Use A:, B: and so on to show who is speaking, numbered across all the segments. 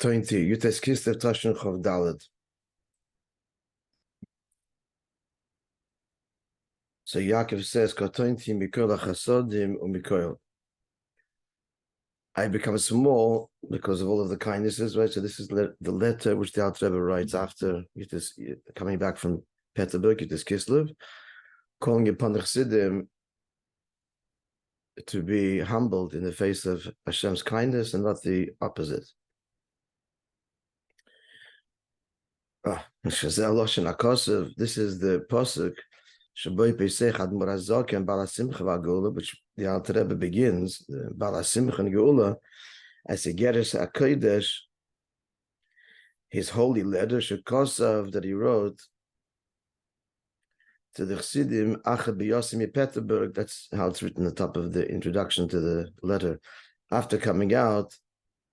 A: Kotointi, h'tשכ Tashin Chov Daled. So Yaakov says, Kotointi mikol chasodim umikoil. I become small because of all of the kindnesses, right? So this is the letter which the Alter Rebbe writes after coming back from Peterburg, Keslו, calling upon the Chassidim to be humbled in the face of Hashem's kindness and not the opposite. This is the pasuk which the Alter Rebbe begins Bala Simcha and Geula as a Geras HaKodesh, his holy letter Shekosav that he wrote to the Chassidim Achad B'Yosim Peterburg. That's how it's written at the top of the introduction to the letter. After coming out,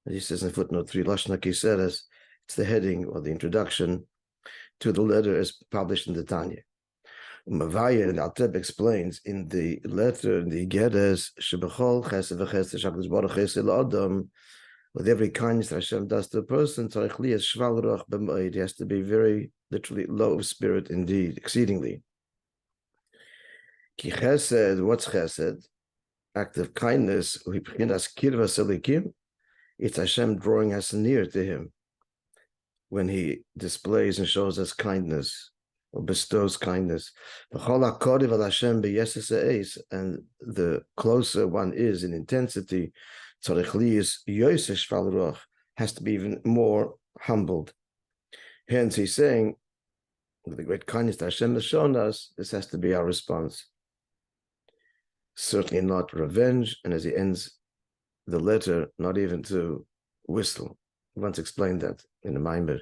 A: he says in footnote 3, Lashon HaKiseres, it's the heading or the introduction to the letter as published in the Tanya. Mavaya and Alter Rebbe explains in the letter, in the Geras, Shebechol Chesed v'Chesed Shakadosh Baruch Chesed l'Adam, with every kindness that Hashem does to a person, Tzarich li es shval ruach b'moed, he has to be very, literally, low of spirit indeed, exceedingly. Ki Chesed, what's Chesed? Act of kindness, u'hibchinas kirvas elikim, it's Hashem drawing us near to Him when He displays and shows us kindness or bestows kindness. And the closer one is in intensity, has to be even more humbled. Hence, he's saying, with the great kindness that Hashem has shown us, this has to be our response. Certainly not revenge, and as he ends the letter, not even to whistle. I once explained that in a Maamar,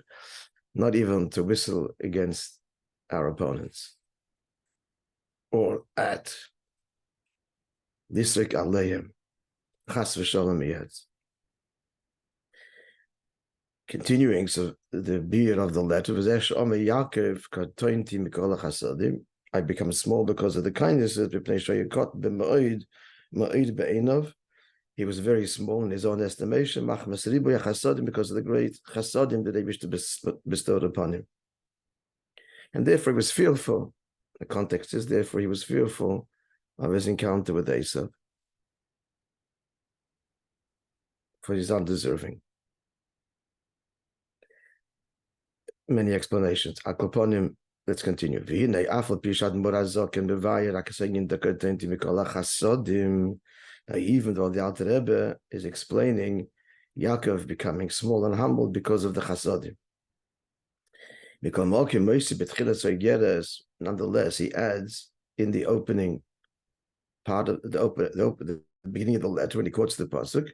A: not even to whistle against our opponents, or at Disrik Aleim, Chas v'Shalom Yad. Continuing, so the beer of the letter was Yaakov Kotointi mikol chasadim. I become small because of the kindnesses. He was very small in his own estimation, because of the great chasadim that they wished to bestow upon him. And therefore he was fearful. The context is, therefore he was fearful of his encounter with Esav, for he's undeserving. Many explanations. Akoponim, let's continue. Now, even though the Alter Rebbe is explaining Yaakov becoming small and humble because of the chasadim, nonetheless, he adds in the opening part of the beginning of the letter, when he quotes the pasuk,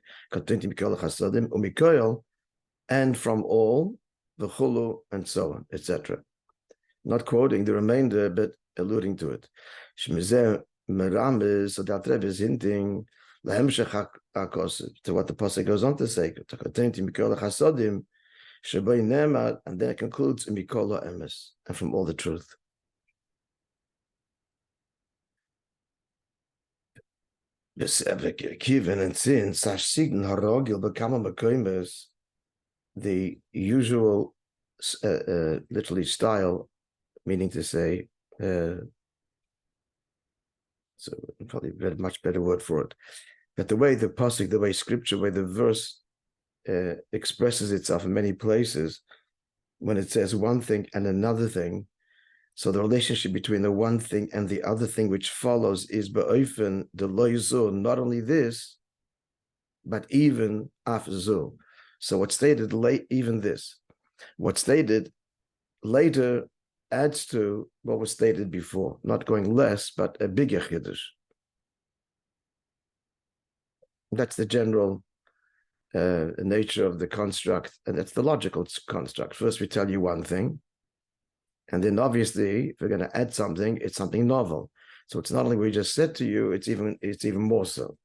A: and from all, the chulu, and so on, etc. Not quoting the remainder, but alluding to it. So the Alter Rebbe is hinting to what the pasuk goes on to say, and then it concludes in Mikol Emes, and from all the truth. And since the usual literally style, meaning to say, so probably a much better word for it, but the way the pasuk, the way scripture, the way the verse expresses itself in many places, when it says one thing and another thing, so the relationship between the one thing and the other thing which follows is ba'ofen the loizu, not only this, but even afzu. So what's stated late, even this, what's stated later adds to what was stated before, not going less, but a bigger chiddush. That's the general nature of the construct, and that's the logical construct. First, we tell you one thing, and then obviously, if we're going to add something, it's something novel. So it's not only we just said to you, it's even more so.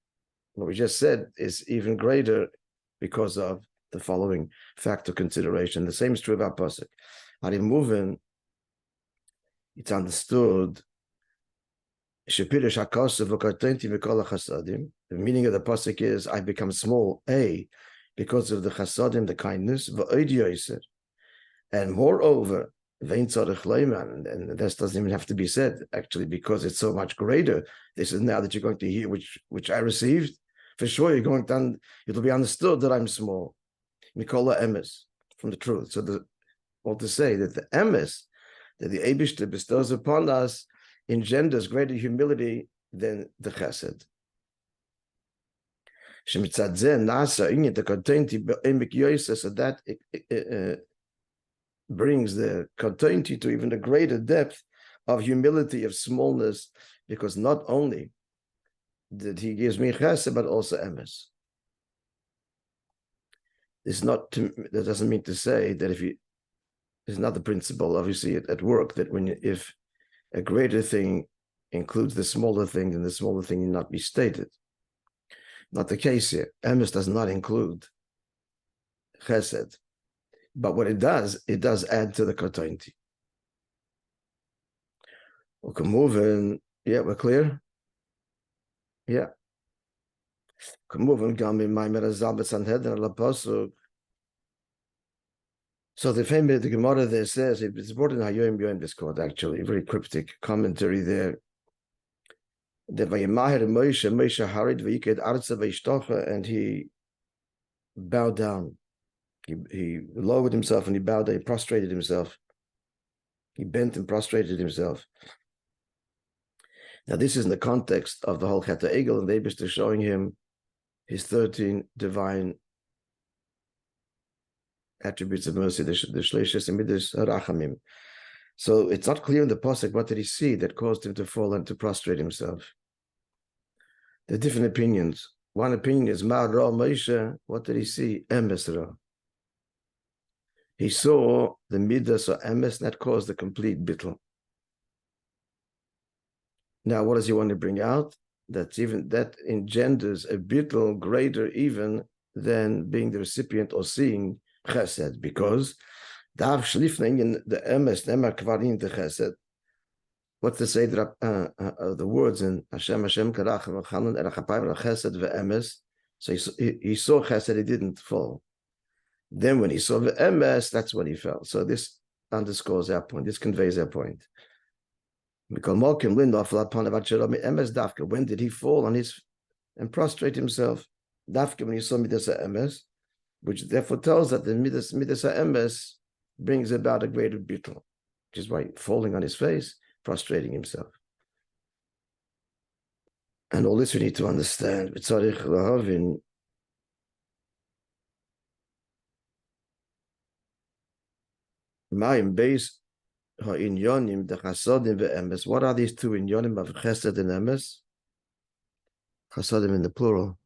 A: What we just said is even greater because of the following factor consideration. The same is true about pasuk. Moving, it's understood. The meaning of the pasuk is, I become small, A, because of the chasadim, the kindness, and moreover, and this doesn't even have to be said, actually, because it's so much greater. This is now that you're going to hear which I received. For sure, it'll be understood that I'm small. Mikola emes, from the truth. So all to say that the emes that the Eibishter bestows upon us engenders greater humility than the chesed. So that brings the Kotointi to even a greater depth of humility, of smallness, because not only that he gives me chesed, but also emes. That doesn't mean to say that it's not the principle, obviously, at work, that if a greater thing includes the smaller thing, then the smaller thing need not be stated. Not the case here. Emes does not include chesed. But what it does add to the Kotointi. We can move in. Yeah, we're clear? Yeah. We can move in. So the Gemara there says, it's brought in Hayoim Yoim Discord, actually, a very cryptic commentary there. And he bowed down. He lowered himself and he bowed down, he prostrated himself. He bent and prostrated himself. Now, this is in the context of the whole Cheta Egel, and the Eibishter showing him his 13 divine attributes of mercy, the Shleishes Midas Rachamim. So it's not clear in the pasuk what did he see that caused him to fall and to prostrate himself. There are different opinions. One opinion is Ma Ra Moishe. What did he see? Emes Ra. He saw the midas or emes that caused the complete bittul. Now, what does he want to bring out? That engenders a bittul greater even than being the recipient or seeing chesed, because dav shlifning in the emes nemar kvarin the chesed. What's to say that the words in Hashem karach v'chanan erachapayim chesed ve'emes? So he saw chesed, he didn't fall. Then when he saw the emes, that's when he fell. So this underscores our point. This conveys our point. When did he fall on his and prostrate himself? Dafka, when he saw midas emes, which therefore tells that the midas emes brings about a greater bittul, which is why falling on his face, prostrating himself. And all this we need to understand. Base inyonim the chasadim ve'emes. What are these two inyonim of chesed and emes? Chasadim in the plural.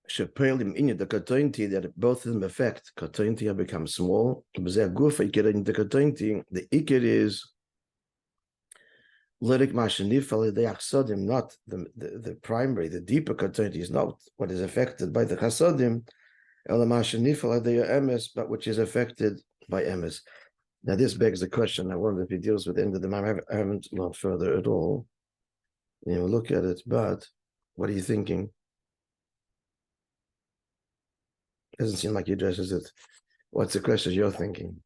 A: Shepelim in the Kotointi, that both of them affect Kotointi have become small. The Kotointi, the ikir is lirik mashenifal the chasadim, not the primary, the deeper Kotointi is not what is affected by the chasadim. But which is affected by emes. Now this begs the question. I wonder if he deals with the end of the matter. I haven't gone further at all. Look at it. But what are you thinking? Doesn't seem like he addresses it. What's the question you're thinking?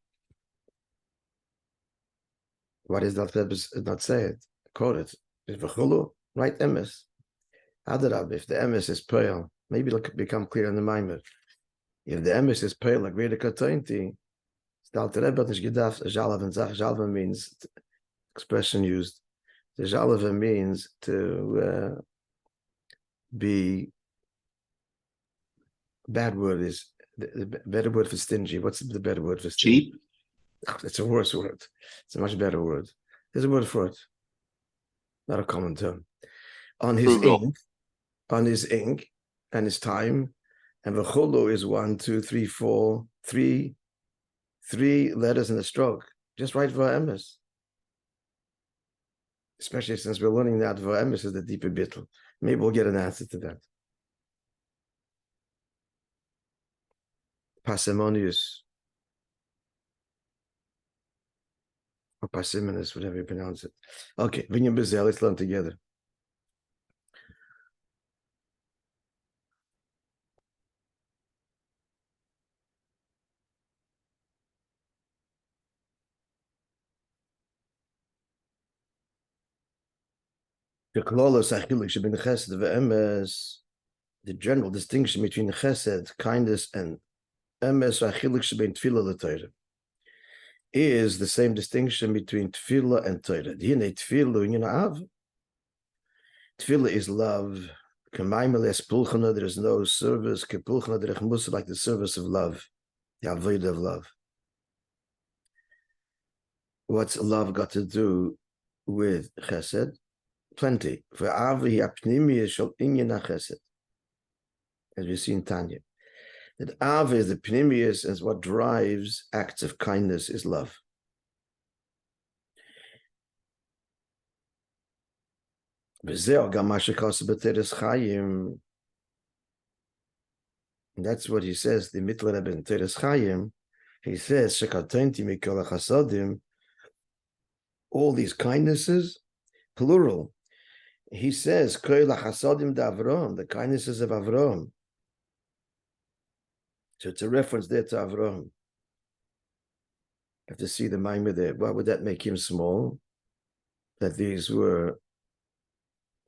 A: Why does not say it? Quote it. Is v'chulu right emes? Adarab, if the emes is pale, maybe it'll become clear in the maamar. If the emes is pale, like greater Kotointi, Jalava means, expression used, the Jalava means to be, bad word is, the better word for stingy. What's the better word for stingy?
B: Cheap?
A: Oh, it's a worse word. It's a much better word. There's a word for it. Not a common term. On his ink and his time, and v'cholo is 1, 2, 3, 4, 3 letters in a stroke. Just write v'emes. Especially since we're learning that v'emes is the deeper bittul. Maybe we'll get an answer to that. Parsimonious. Or parsimonious, whatever you pronounce it. Okay, Vinyan Bizel, let's learn together. the general distinction between chesed, kindness, and emes is the same distinction between tefillah and Torah. Tefillah is love. There is no service like the service of love, the avodah of love. What's love got to do with chesed? Plenty. As we see in Tanya, that Av is the pnimius, as what drives acts of kindness is love. And that's what he says, the Mittel Rebbe in Teres Chaim. He says, Kotointi mikol chasadim, all these kindnesses, plural. He says, Koil chasadim de Avram, the kindnesses of Avram. So it's a reference there to Avram. You have to see the Maimah there. Why would that make him small? That these were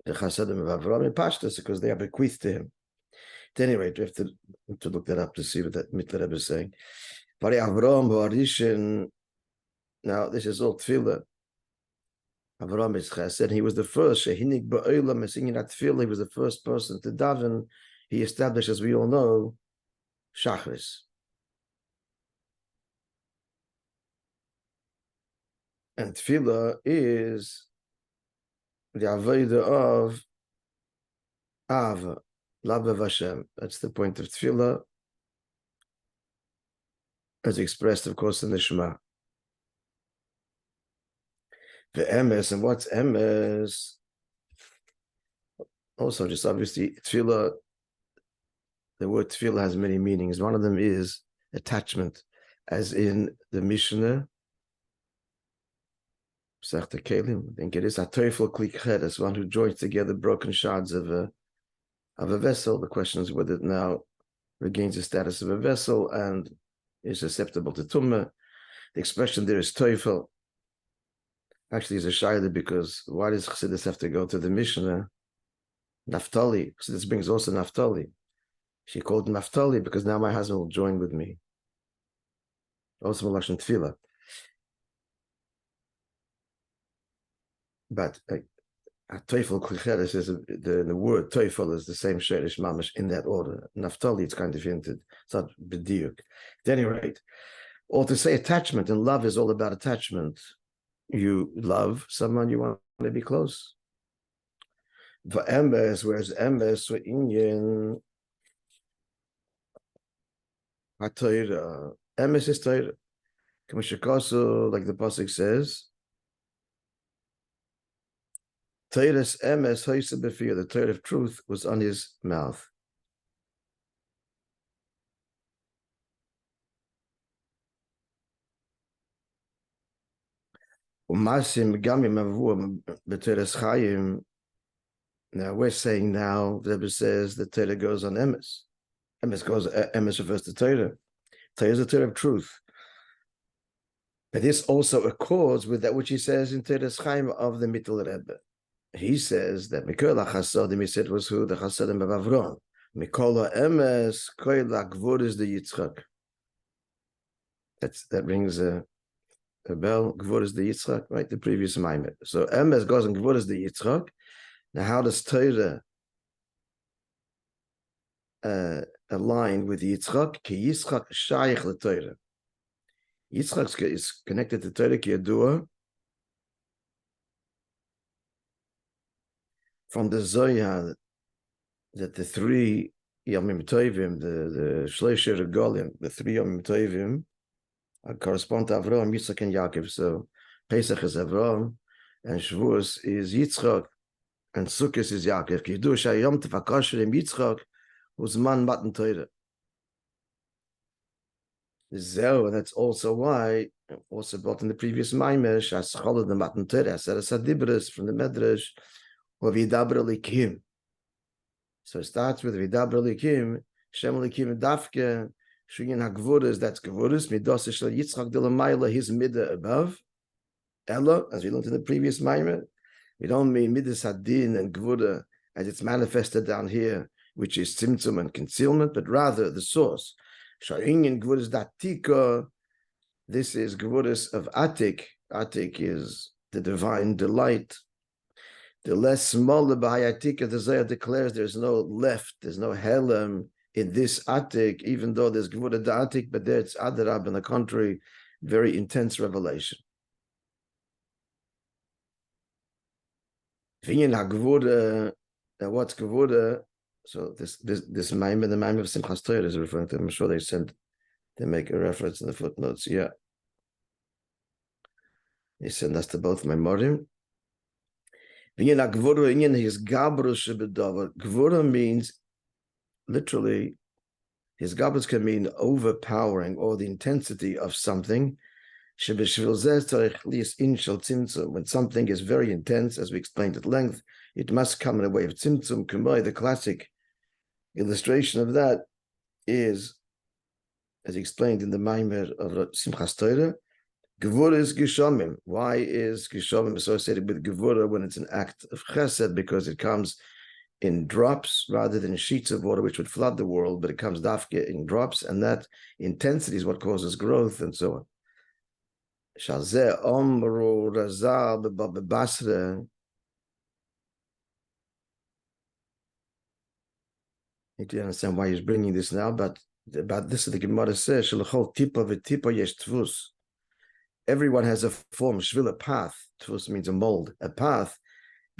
A: the Chasadim of Avram in Pashtus, because they are bequeathed to him. At any rate, we have to look that up to see what that Mitler Rebbe is saying. Now, this is all Tefillah. Avram is Chesed. He was the first. Shehinik ba'olam, singing that Tefillah. He was the first person to daven. He established, as we all know, Shachris. And Tefillah is the avodah of Av, love of Hashem. That's the point of Tefillah, as expressed, of course, in the Shema. The emes, and what's emes? Also, just obviously, Tefillah, the word Tefillah has many meanings. One of them is attachment, as in the Mishnah, I think it is Ha'teufel klikhet, as one who joins together broken shards of a vessel. The question is whether it now regains the status of a vessel and is susceptible to tumah. The expression there is teufel. Actually, it's a shayla, because why does Chassidus have to go to the Mishnah? Naphtali. Chassidus brings also Naphtali. She called Naphtali because now my husband will join with me. Also Lashon Tefillah. But Teufel Klicheres is the word Teufel is the same Sherish Mamash in that order. Naphtali, it's kind of hinted. It's not B'diuk. At any rate, or to say attachment, and love is all about attachment. You love someone, you want to be close. For Emes, whereas Emes for Inyan HaTorah, Emes is Torah. Kamashikasu, like the pasuk says, Torah's emes hoyse befir, the Torah of truth was on his mouth. Umasim gamim avu b'Torah's chayim. Now we're saying now, the Rebbe says the Torah goes on emes. Emes refers to Torah. Torah is the Torah of truth. But this also accords with that which he says in Torah's chayim of the Mittel Rebbe. He says that Mikol HaChasadim, he said, was who? The Chasadim of Avram. Mikol HaEmes, Koil HaGvuris de Yitzchak. That rings a bell. Gvuris de Yitzchak, right? The previous Maimah. So Emes goes on Gvuris de Yitzchak. Now, how does Torah align with Yitzchak? Ki Yitzchak Shayach LeTorah. Yitzchak is connected to Torah Ki Yadua. From the Zohar, that the three Yomim Tovim, the Shloisha Regalim, the three Yomim Tovim, correspond to Avraham, Yitzchak, and Yaakov. So Pesach is Avraham, and Shavuos is Yitzchak, and Sukkot is Yaakov. Kidu Shayom Tefakasher Yitzchak was man Matan Torah. And that's also why, also brought in the previous Maimesh, as Cholad the Matan Torah, as Sadibris from the Medrash, or Vidabra Likim. So it starts with Vidabra Likim, Shem Likim Dafke, Shuyin HaGvuris, that's Gvuris, Midos Shel Yitzchak de Lamayla, his Midah above, Ella, as we learned in the previous Maimer, We don't mean midas hadin and gvuda as it's manifested down here, which is tzimtzum and concealment, but rather the source. Sha'inyan gvudas datika. This is gvudas of atik. Atik is the divine delight. The less smaller b'hayatika, the Zohar declares there's no left, there's no helem in this atik, even though there's gvuda da'atik, but there it's adarab, on the contrary, very intense revelation. Vinyan ha'gvuda, now what's gvuda? So this maimah, the maimah of Simchas Torah is referring to. I'm sure they make a reference in the footnotes. Yeah, they send us to both Maimorim. Gvura means literally, his gabrus can mean overpowering or the intensity of something. When something is very intense, as we explained at length, it must come in a way of tzimtzum. The classic illustration of that is, as explained in the Maimar of Simchas Torah, Gevura is Geshamim. Why is Geshamim associated with Gevura when it's an act of chesed? Because it comes in drops rather than sheets of water which would flood the world, but it comes dafke in drops, and that intensity is what causes growth and so on. Shazeh Omru Razal Basra. Need to understand why he's bringing this now, but about this the Gemara says, Shalachol tipa v'tipa yesh tvus. Everyone has a form, shvil, a path. Tvus means a mold, a path.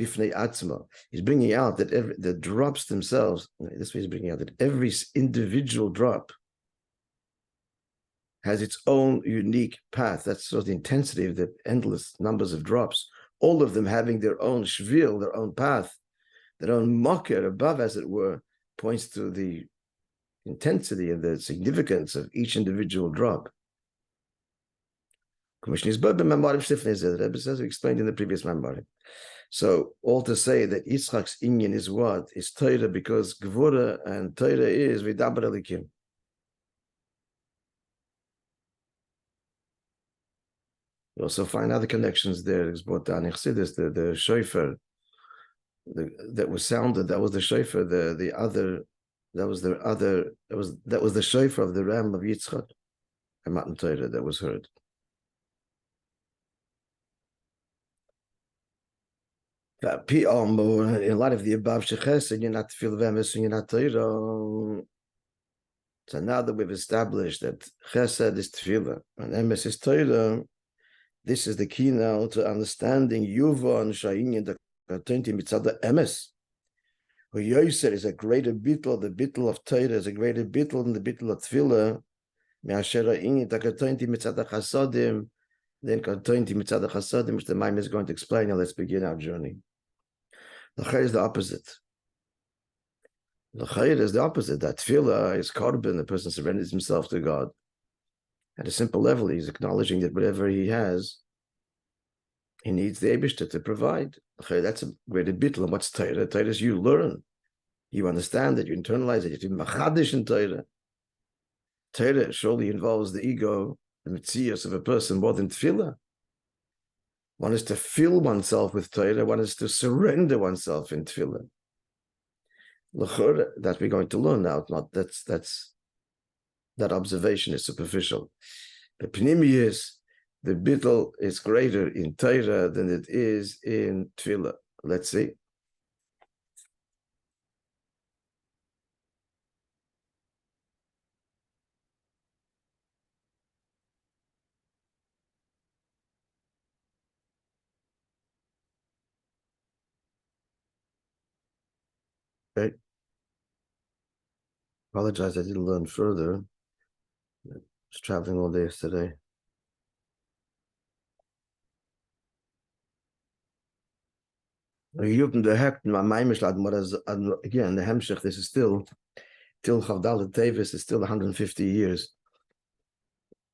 A: Bifnei atzma. He's bringing out that the drops themselves, this way he's bringing out that every individual drop has its own unique path. That's sort of the intensity of the endless numbers of drops, all of them having their own shvil, their own path, their own mocker above, as it were, points to the intensity and the significance of each individual drop. The Rebbe says, we explained in the previous Mamar. So, all to say that Yitzchak's inyan is what? Is Torah, because Gevura and Torah is Vidaber Elikim. You also find other connections there. It's brought down in Chassidus, the shofar that was sounded. That was the shofar. That was the shofar of the ram of Yitzchak, a Matan Torah that was heard. In light of the above shechesed, you're not feel vemis and you're not Torah. So now that we've established that chesed is tefillah and emes is Torah, this is the key now to understanding Yuvan Sha'inyan the Kotointi mitzad emes. Who Yosef is a greater bittul, the bittul of Torah is a greater bittul than the bittul of tefillah. Me'asher ha'inyan the Kotointi mitzad chasadim, then Kotointi mitzad chasadim, which the Maimon is going to explain. Now let's begin our journey. The chayr is the opposite. The chayr is the opposite. That tefillah is korban. The person surrenders himself to God. At a simple level, he's acknowledging that whatever he has, he needs the Eibishter to provide. That's a greater bittul. And what's Torah? Torah is you learn. You understand that, you internalize it. You machadish in Torah. Torah surely involves the ego, the mitzias of a person more than tefillah. One is to fill oneself with Torah. One is to surrender oneself in tefillah. That we're going to learn now. Not that observation is superficial. The pnimius, the bittul is greater in Torah than it is in tefillah. Let's see. Okay. Apologize, I didn't learn further. I was traveling all day yesterday. Again, the Hemshech, this is still till Chavdal Tevis is still 150 years.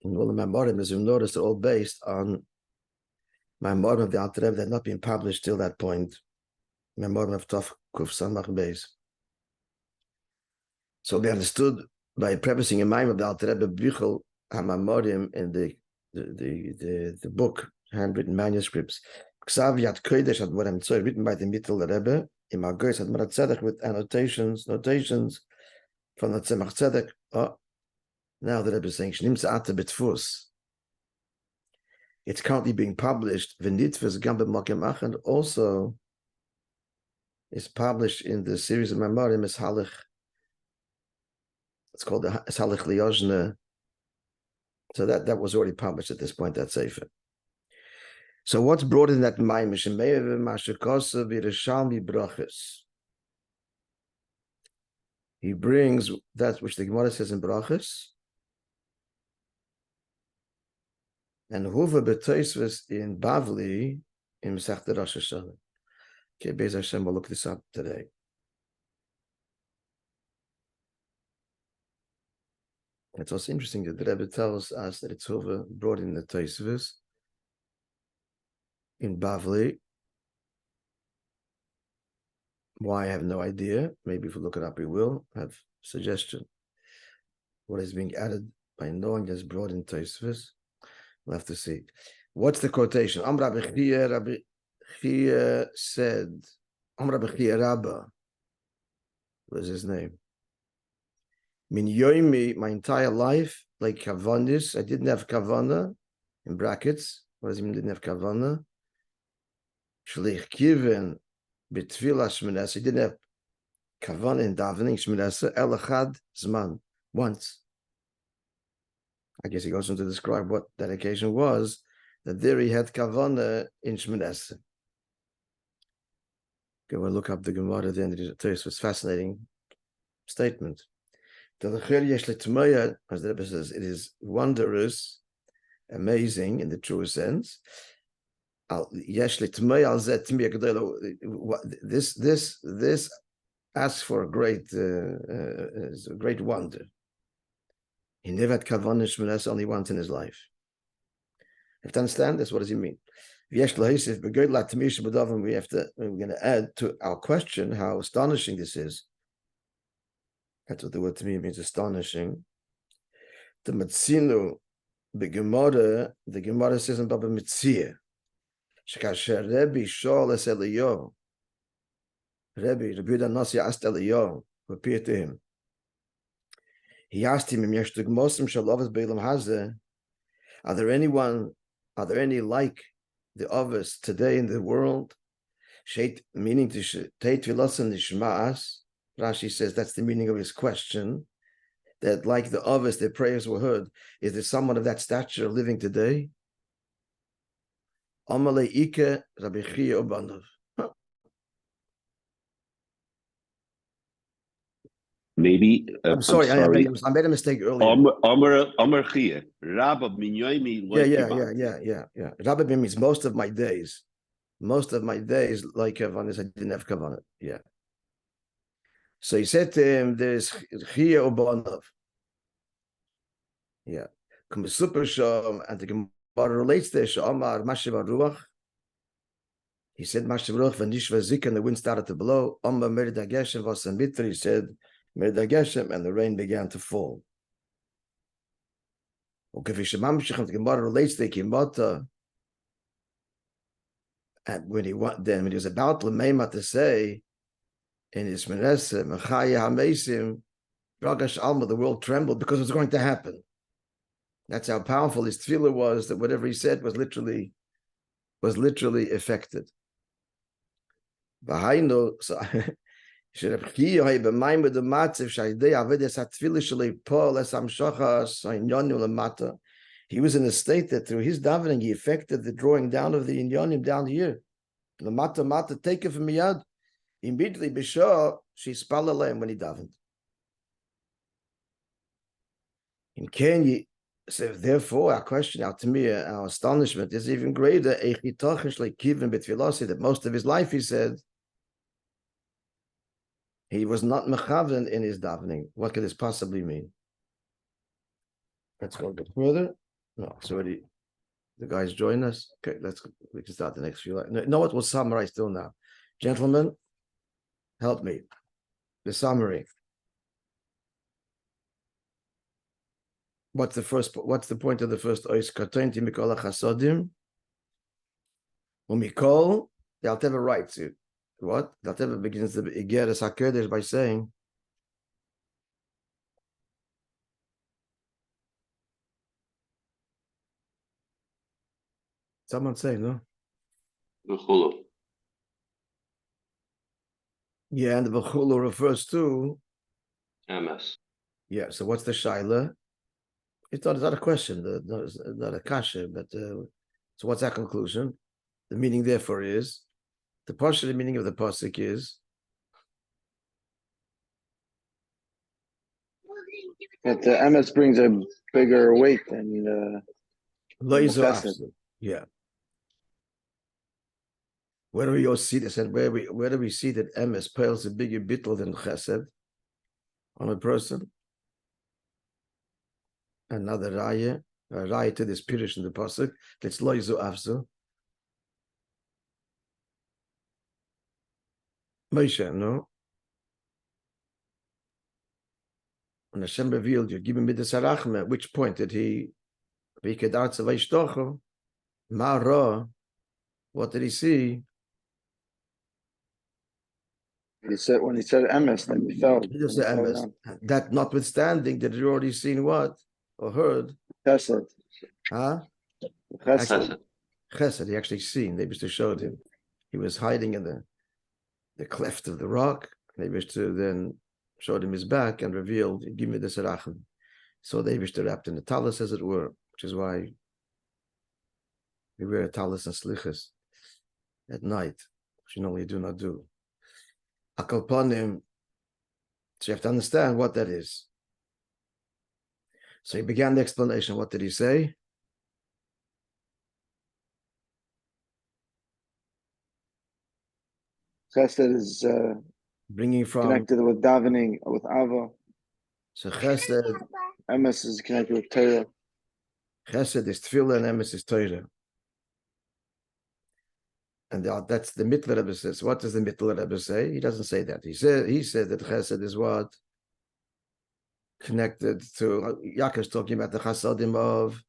A: And all the Maimorim, as you noticed, are all based on Maimorim of the Alter Rebbe that had not been published till that point. Maimorim of Tov Kuf Samach Beis. So we understood by prefacing a Maimor of the Alter Rebbe Bichel HaMaimorim in the book, handwritten manuscripts, written by the Mittel Rebbe, in Margois Admar Tzedek, with notations from the Tzemach Tzedek. Oh, now the Rebbe is saying, it's currently being published, and also is published in the series of Memorim, it's called the Halich Liozne. So that was already published at this point, that Sefer. So what's brought in that Maimish? He brings that which the Gemara says in Brachas, and Huva B'Toisves in Bavli in Masechta Rosh Hashanah. Okay, Be'ez Hashem, we'll look this up today. It's also interesting that the Rebbe tells us that it's Huva brought in the Toisves in Bavli. Why, I have no idea. Maybe if we look it up, we will have suggestion. What is being added by knowing that's brought in Tosfos? We'll have to see. What's the quotation? Rabbi Chia said, Rabbi Chia Rabba was his name. Min yoimi, my entire life, like kavanis, I didn't have kavana, in brackets. What does it mean, didn't have kavana? Shlich kiven, B'tfila Shmonesa, he didn't have kavanah in davening Shmonesa, elachad zman, once. I guess he goes on to describe what that occasion was, that there he had kavanah in Shmonesa. Okay, we'll look up the Gemara at the end of the Torah. It's fascinating statement. As the Rebbe says, it is wondrous, amazing in the true sense. This asks for a great wonder. He never had kavanah shmonesa only once in his life. You have to understand this. What does he mean? We're going to add to our question how astonishing this is. That's what the word to me means, astonishing. The Matzinu, the Gemara says in Baba Mitzia. Shekasher Rabbi Shol es Eliyahu. Rabbi Yehuda Nasi asked Eliyahu, who appeared to him. He asked him, are there any like the others today in the world? Meaning to Teit Vilasan Nishma'as. Rashi says that's the meaning of his question. That like the others, their prayers were heard. Is there someone of that stature living today? Amalei Ike Rabbi Chia Obanov.
B: Maybe
A: I'm sorry. I made a mistake earlier.
B: Amar Chia, Rabbi Minyoimi.
A: Yeah. Rabbi means most of my days. Most of my days, like Kavanis, I didn't have Kavanah. Yeah. So he said to him, there's Chia Obanov. Yeah. Come super show, and the Gemara relates there, Sha'amar Mashiva Ruach. He said, Mashiva Ruach, Vanishva Zik, and the wind started to blow. Amma Meridageshem Vasamitri, he said, Meridageshem, and the rain began to fall. Okay, the Gemara relates to Kimata. And when he was about Lemema to say, in his Menese, Mechaya Hamesim, Ragash Alma, the world trembled because it was going to happen. That's how powerful his tefillah was, that whatever he said was literally affected. He was in a state that through his davening, he affected the drawing down of the inyanim down here. Lamata mata, take it from miyad. Immediately, b'shah, she spalaleim when he davened. In Kenya, so therefore, our question, our tamir, our astonishment is even greater. That most of his life, he said, he was not mechaven in his davening. What could this possibly mean? Let's go a bit further. No, it's already, the guys join us. Okay, we can start the next few lines. No, what we'll summarize still now. Gentlemen, help me. The summary. What's the point of the first ois? Kotointi mikol hachasodim. Umikol, the Alteva writes it. What? The Alteva begins the Igeres HaKodesh by saying, someone say, no? Yeah, and the V'chulu refers to
B: MS.
A: Yeah, so what's the shaila? It's not a question, not a kasha, but so what's that conclusion? The meaning, therefore, is the partial meaning of the pasuk is
C: that the MS brings a bigger weight than
A: loizo
C: chesed.
A: afsu. Yeah. Where do we all see this? And where do we see that MS pales a bigger bittul than chesed on a person? Another raya to this pirish in the pasuk. That's loizo afsu. Moishe, no? When Hashem revealed you, give him midas harachma, at which point did he Mara, what did he see?
C: He said when he said MS, then he fell.
A: He just said MS. That notwithstanding, did you already seen what or heard?
C: Chesed.
A: Huh?
C: Chesed.
A: Chesed. He actually seen. They used to show him. He was hiding in the cleft of the rock. They used to then showed him his back and revealed, give me the serachim. So they used to wrapped in the talus, as it were, which is why we wear a talus and slichas at night, which you normally do not do. Akalponim, so you have to understand what that is. So he began the explanation. What did he say?
C: Chesed is
A: Bringing from
C: connected with davening, with ava.
A: So chesed,
C: MS is connected with Torah.
A: chesed is tefillah and emes is Torah. And that's the Mittler Rebbe says. What does the Mittler Rebbe say? He doesn't say that. He said that chesed is what? Connected to, Yaakov's talking about the chasadim of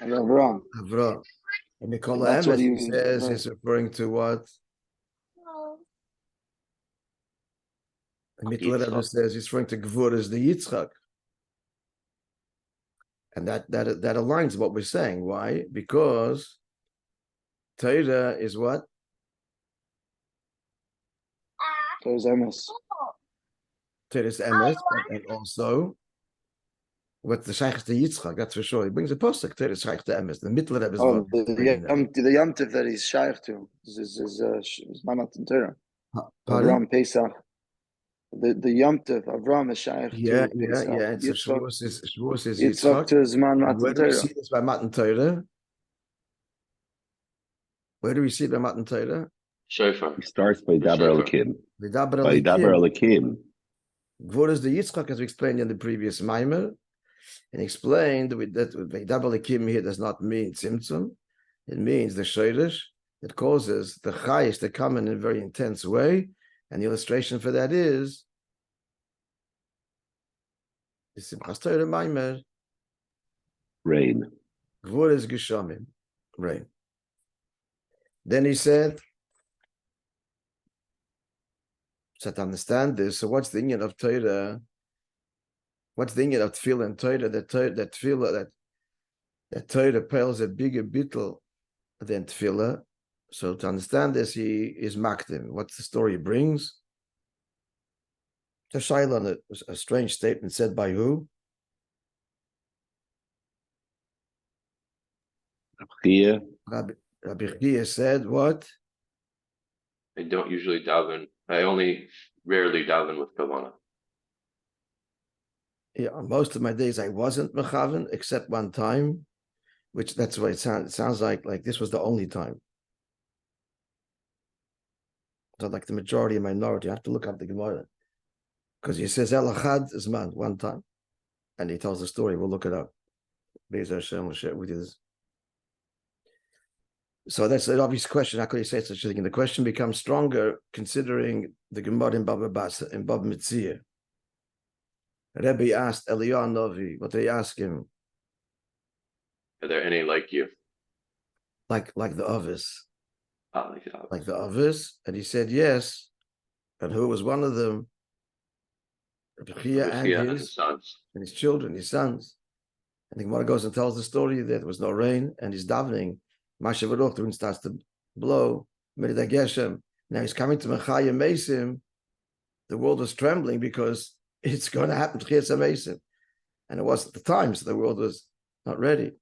C: Avram.
A: Avram. And Mikol
C: That's
A: Emes,
C: what
A: he says, is referring to what? And Mittler Rebbe says he's referring to Gvur as the Yitzchak. And that aligns with what we're saying. Why? Because Torah is what?
C: Torah's MS.
A: Torah is emes, and also what the Shaykh to Yitzchak, that's for sure. He brings a posuk, Torah is Shaykh to emes. The middle of his
C: Oh, the yomtiv that he's shaykh to is manat in Torah. Avram Pesach. The yomtiv Avram is shaykh to Pesach.
A: Yeah. It's Shavuos is
C: Yitzchak to Zman Matan
A: Where do we
C: Torah.
A: see this by Matan Torah? Where do we see it by Matan Torah?
B: Shofar. He starts by Daber Elikim. By Daber Elikim.
A: Gvur is the Yitzchak, as we explained in the previous Maimer, and explained that Daber Elikim here does not mean Tzimtzum. It means the Shoresh that causes the Chayish to come in a very intense way. And the illustration for that is the Simchas Torah Maimer.
B: Rain.
A: Gvur is Geshamim. Rain. Then he said, so to understand this, so what's the union of Torah? What's the union of Tefillah and Torah? That Torah pales a bigger bittul than Tefillah. So to understand this, he is makdim. What's the story he brings? To Shaila, a strange statement said by who? Rabbi Chia said what?
D: I don't usually daven. I only rarely daven with kavanah.
A: Yeah, most of my days I wasn't mechaven except one time, which that's what it sounds like this was the only time. So like the majority and minority, I have to look up the Gemara because he says El Achad Zman one time, and he tells the story. We'll look it up. Be'ez Hashem will share with you. So that's an obvious question. How could he say such a thing? And the question becomes stronger considering the Gemara in Baba Basa and Baba Mitzia. Rabbi asked Eliyahu Novi, what did he ask him?
D: Are there any like you?
A: like the others.
D: Like
A: the others, and he said yes. And who was one of them? Rabbi and his
D: sons.
A: And his children, his sons. And the Gemara goes and tells the story that there was no rain, and he's davening. Masha Baruch, the wind starts to blow. Now he's coming to Mechaya Mesim. The world was trembling because it's going to happen to Chiyas HaMesim. And it wasn't the time, so the world was not ready.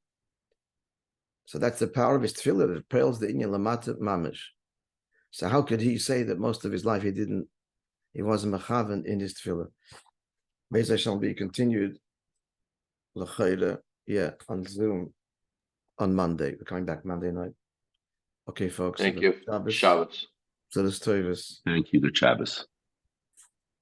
A: So that's the power of his tefillah, that pales the inyan lamata mamish. So how could he say that most of his life he wasn't mechaven in his tefillah? Be'ez Hashem be continued on Zoom on Monday. We're coming back Monday night. Okay, folks.
D: Thank you. Shabbos.
A: Shabbos.
B: Thank you, the Shabbos.